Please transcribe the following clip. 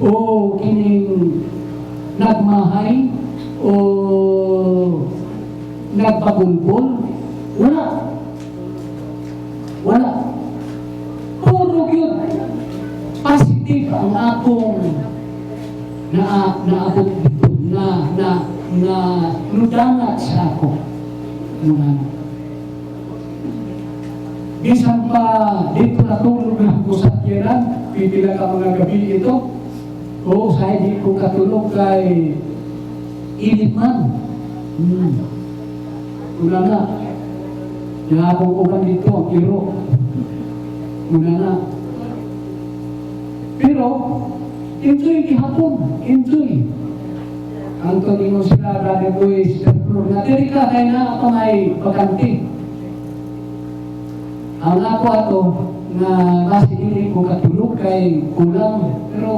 o kining nagmahay o nagpagulbol. Wala. Wala. Puro yun. Positive ang akong naabot dito, na nudangat sa ako. Nudangat. Bisan pa dito natulog na ako sa tiyaran, pipila ka mga gabi ito, o sa hindi ko katulog kay init man. Una na, akong uban dito ang iro. Una na. Pero, enjoy gihapon, enjoy. Ang tuloy sila, Brother Boy, Sister Flor, natiri ka kaya na ako may bakante. Ang ako ato, na mas hindi ko katulog kay kulang, pero